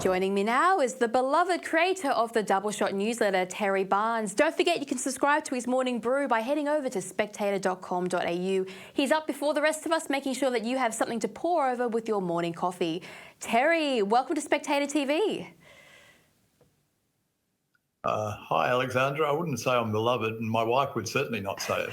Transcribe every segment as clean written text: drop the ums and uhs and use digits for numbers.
Joining me now is the beloved creator of the Double Shot newsletter, Terry Barnes. Don't forget you can subscribe to his morning brew by heading over to spectator.com.au. He's up before the rest of us, making sure that you have something to pour over with your morning coffee. Terry, welcome to Spectator TV. Hi, Alexandra. I wouldn't say I'm beloved, and my wife would certainly not say it.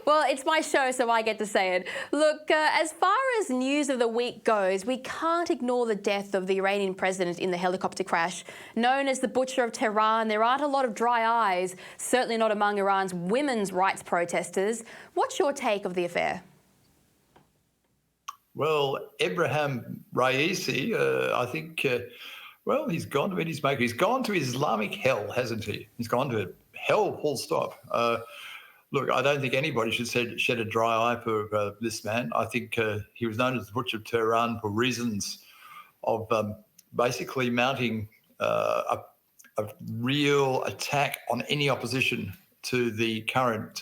Well, it's my show, so I get to say it. Look, as far as news of the week goes, we can't ignore the death of the Iranian president in the helicopter crash. Known as the Butcher of Tehran, there aren't a lot of dry eyes, certainly not among Iran's women's rights protesters. What's your take of the affair? Well, Ebrahim Raisi, I think, well, he's gone to Peacemaker. He's gone to Islamic hell, hasn't he? He's gone to hell, full stop. Look, I don't think anybody should shed a dry eye for this man. I think he was known as the Butcher of Tehran for reasons of basically mounting a real attack on any opposition to the current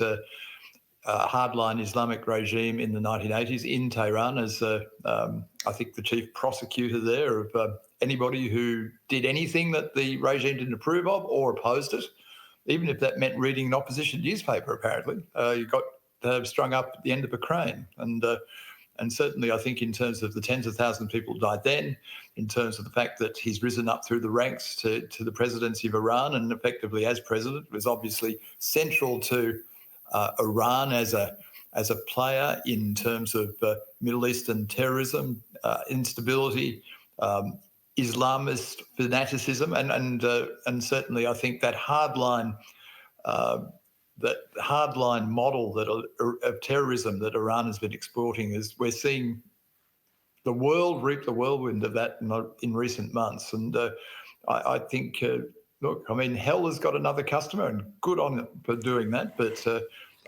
hardline Islamic regime in the 1980s in Tehran as, I think, the chief prosecutor there of anybody who did anything that the regime didn't approve of or opposed it. Even if that meant reading an opposition newspaper, apparently, you got strung up at the end of a crane. And certainly I think in terms of the tens of thousands of people who died then, in terms of the fact that he's risen up through the ranks to the presidency of Iran and effectively as president was obviously central to Iran as a player in terms of Middle Eastern terrorism, instability, Islamist fanaticism, and certainly I think that hardline model of terrorism that Iran has been exporting is we're seeing the world reap the whirlwind of that in recent months, and I think look, I mean, hell has got another customer, and good on it for doing that, but.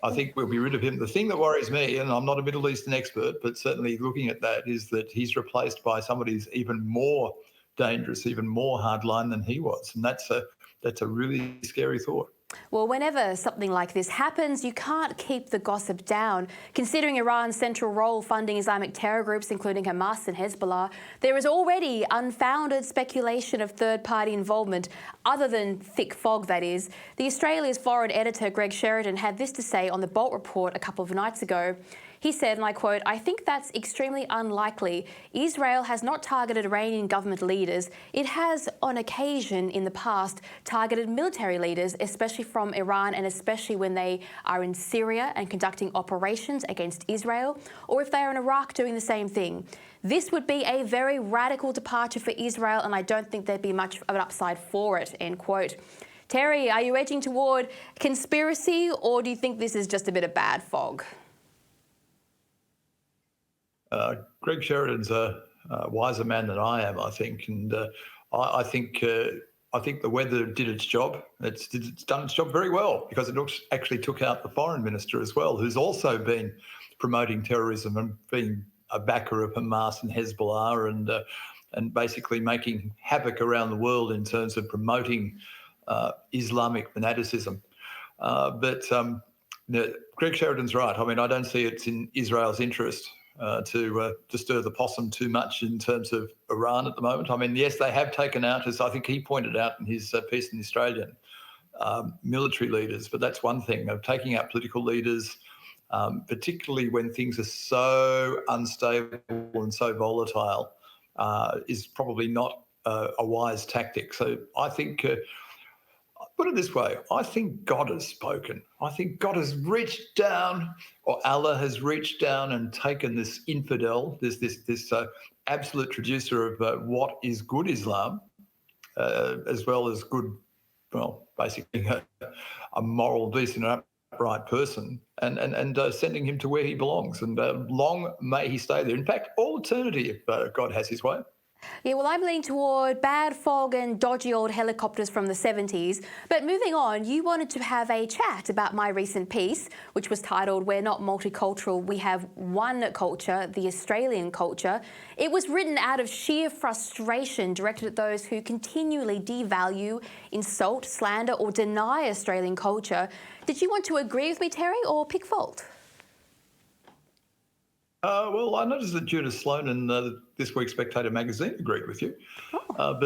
I think we'll be rid of him. The thing that worries me, and I'm not a Middle Eastern expert, but certainly looking at that, is that he's replaced by somebody who's even more dangerous, even more hardline than he was. And that's a really scary thought. Well, whenever something like this happens, you can't keep the gossip down. Considering Iran's central role funding Islamic terror groups, including Hamas and Hezbollah, there is already unfounded speculation of third-party involvement, other than thick fog, that is. The Australia's foreign editor, Greg Sheridan, had this to say on the Bolt Report a couple of nights ago. He said, and I quote, "I think that's extremely unlikely. Israel has not targeted Iranian government leaders. It has, on occasion in the past, targeted military leaders, especially from Iran and especially when they are in Syria and conducting operations against Israel, or if they are in Iraq doing the same thing. This would be a very radical departure for Israel, and I don't think there'd be much of an upside for it," end quote. Terry, are you edging toward conspiracy, or do you think this is just a bit of bad fog? Greg Sheridan's a wiser man than I am, I think, and I think the weather did its job. It's done its job very well because it actually took out the foreign minister as well, who's also been promoting terrorism and being a backer of Hamas and Hezbollah and basically making havoc around the world in terms of promoting Islamic fanaticism. But Greg Sheridan's right. I mean, I don't see it's in Israel's interest to stir the possum too much in terms of Iran at the moment. I mean, yes, they have taken out, as I think he pointed out in his piece in The Australian, military leaders, but that's one thing. Of taking out political leaders, particularly when things are so unstable and so volatile, is probably not a wise tactic. So I think... put it this way, I think God has spoken. I think God has reached down, or Allah has reached down and taken this infidel, this absolute traducer of what is good Islam, as well as good, well, basically a moral, decent, upright person, and sending him to where he belongs. And long may he stay there. In fact, all eternity, if God has his way. Yeah, well, I'm leaning toward bad fog and dodgy old helicopters from the 70s. But moving on, you wanted to have a chat about my recent piece, which was titled "We're Not Multicultural, We Have One Culture, the Australian Culture." It was written out of sheer frustration directed at those who continually devalue, insult, slander or deny Australian culture. Did you want to agree with me, Terry, or pick fault? Well, I noticed that Judith Sloan in this week's Spectator magazine agreed with you. Oh.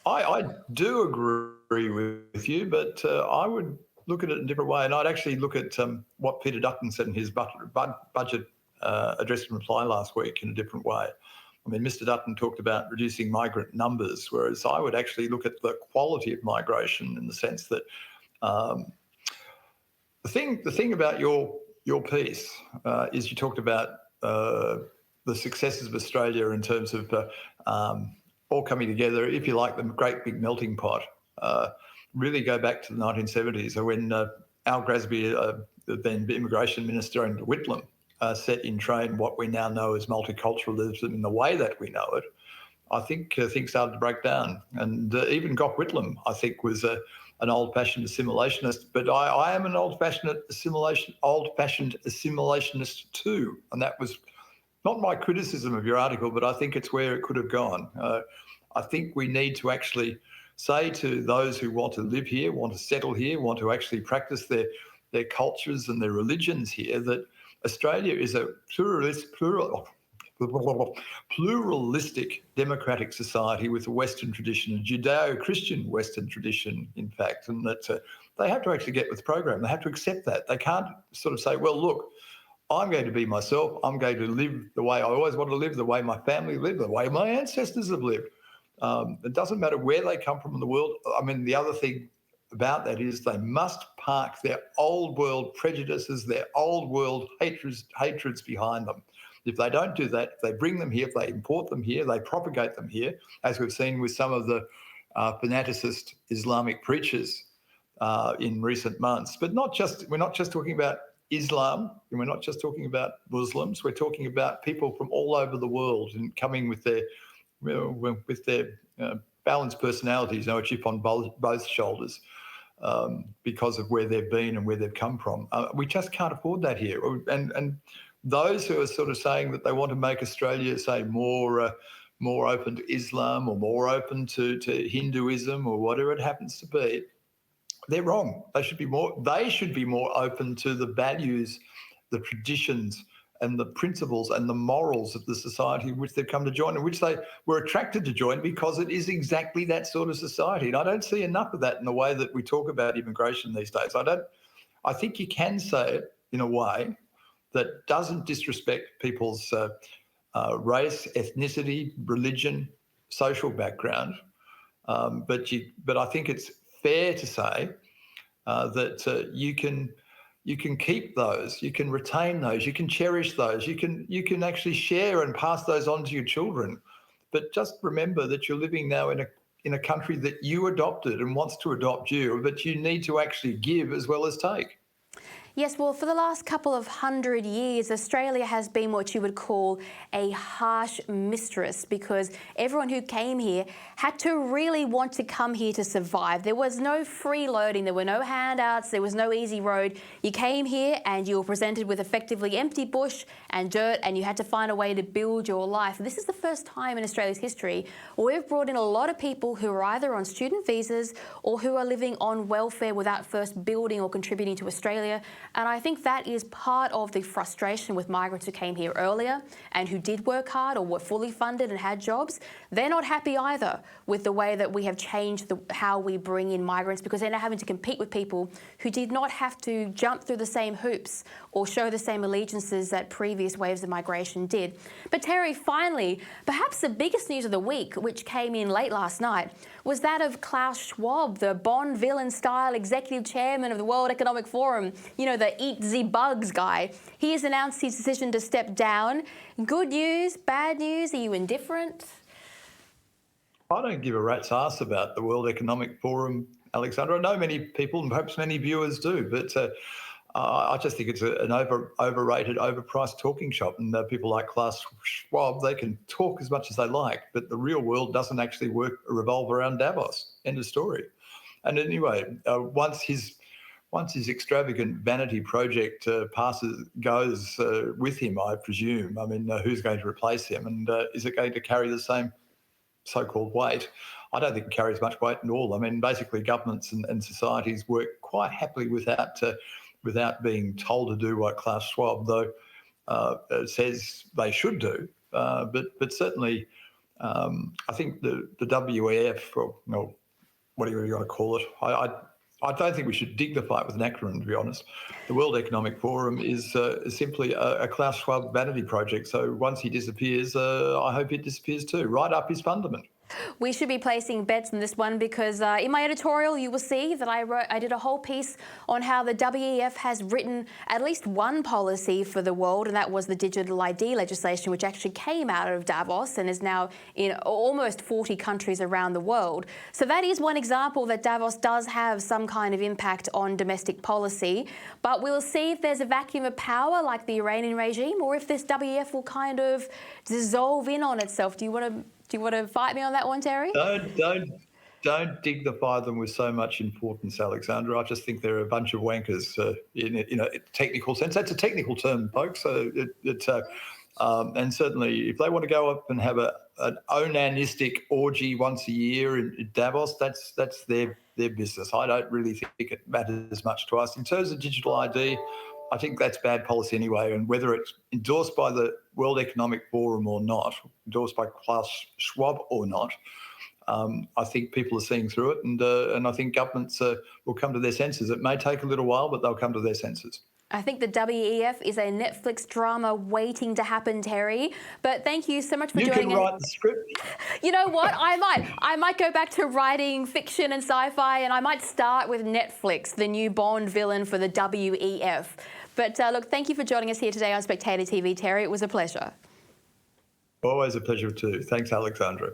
I do agree with you, but I would look at it in a different way. And I'd actually look at what Peter Dutton said in his budget address and reply last week in a different way. I mean, Mr. Dutton talked about reducing migrant numbers, whereas I would actually look at the quality of migration in the sense that um, the thing about your piece is you talked about the successes of Australia in terms of all coming together, if you like, the great big melting pot. Really go back to the 1970s when Al Grasby, the then immigration minister, and Whitlam set in train what we now know as multiculturalism in the way that we know it. I think things started to break down. And even Gough Whitlam, I think, was an old-fashioned assimilationist. But I am an old-fashioned assimilationist too. And that was not my criticism of your article, but I think it's where it could have gone. I think we need to actually say to those who want to live here, want to settle here, want to actually practice their cultures and their religions here, that Australia is a pluralistic democratic society with a Western tradition, a Judeo-Christian Western tradition, in fact, and that they have to actually get with the program. They have to accept that. They can't sort of say, well, look, I'm going to be myself. I'm going to live the way I always want to live, the way my family lived, the way my ancestors have lived. It doesn't matter where they come from in the world. I mean, the other thing about that is they must park their old world prejudices, their old world hatreds behind them. If they don't do that, if they bring them here, if they import them here, they propagate them here, as we've seen with some of the fanaticist Islamic preachers in recent months. But we're not just talking about Islam, and we're not just talking about Muslims. We're talking about people from all over the world and coming with their balanced personalities, a chip on both shoulders, because of where they've been and where they've come from. We just can't afford that here. And those who are sort of saying that they want to make Australia, say, more open to Islam or more open to Hinduism or whatever it happens to be, they're wrong. They should be more open to the values, the traditions, and the principles and the morals of the society in which they've come to join, in which they were attracted to join, because it is exactly that sort of society. And I don't see enough of that in the way that we talk about immigration these days. I think you can say it in a way that doesn't disrespect people's race, ethnicity, religion, social background. But I think it's fair to say that you can keep those, you can retain those, you can cherish those, you can actually share and pass those on to your children. But just remember that you're living now in a country that you adopted and wants to adopt you, but you need to actually give as well as take. Yes, well, for the last couple of 100 years, Australia has been what you would call a harsh mistress, because everyone who came here had to really want to come here to survive. There was no freeloading, there were no handouts, there was no easy road. You came here and you were presented with effectively empty bush and dirt, and you had to find a way to build your life. This is the first time in Australia's history where we've brought in a lot of people who are either on student visas or who are living on welfare without first building or contributing to Australia. And I think that is part of the frustration with migrants who came here earlier and who did work hard or were fully funded and had jobs. They're not happy either with the way that we have changed how we bring in migrants, because they're now having to compete with people who did not have to jump through the same hoops or show the same allegiances that previous waves of migration did. But Terry, finally, perhaps the biggest news of the week, which came in late last night, was that of Klaus Schwab, the Bond villain-style executive chairman of the World Economic Forum, the eat the bugs guy. He has announced his decision to step down. Good news, bad news? Are you indifferent? I don't give a rat's ass about the World Economic Forum, Alexandra. I know many people and perhaps many viewers do, but I just think it's an overrated, overpriced talking shop. And people like Klaus Schwab, they can talk as much as they like, but the real world doesn't actually revolve around Davos. End of story. And anyway, once his extravagant vanity project goes with him, I presume. I mean, who's going to replace him? And is it going to carry the same so-called weight? I don't think it carries much weight at all. I mean, basically governments and societies work quite happily without being told to do what Klaus Schwab, though says they should do. But certainly, I think the WEF, or whatever you want to call it, I don't think we should dignify it with an acronym, to be honest. The World Economic Forum is simply a Klaus Schwab vanity project. So once he disappears, I hope it disappears too, right up his fundament. We should be placing bets on this one because in my editorial you will see that I did a whole piece on how the WEF has written at least one policy for the world, and that was the digital ID legislation, which actually came out of Davos and is now in almost 40 countries around the world. So that is one example that Davos does have some kind of impact on domestic policy, but we'll see if there's a vacuum of power like the Iranian regime, or if this WEF will kind of dissolve in on itself. Do you want to fight me on that one, Terry? Don't dignify them with so much importance, Alexandra. I just think they're a bunch of wankers in a technical sense. That's a technical term, folks. And certainly, if they want to go up and have an onanistic orgy once a year in Davos, that's their business. I don't really think it matters much to us. In terms of digital ID, I think that's bad policy anyway, and whether it's endorsed by the World Economic Forum or not, endorsed by Klaus Schwab or not, I think people are seeing through it, and I think governments will come to their senses. It may take a little while, but they'll come to their senses. I think the WEF is a Netflix drama waiting to happen, Terry. But thank you so much for joining us. You can write the script. You know what? I might go back to writing fiction and sci-fi, and I might start with Netflix, the new Bond villain for the WEF. But look, thank you for joining us here today on Spectator TV, Terry. It was a pleasure. Always a pleasure too. Thanks, Alexandra.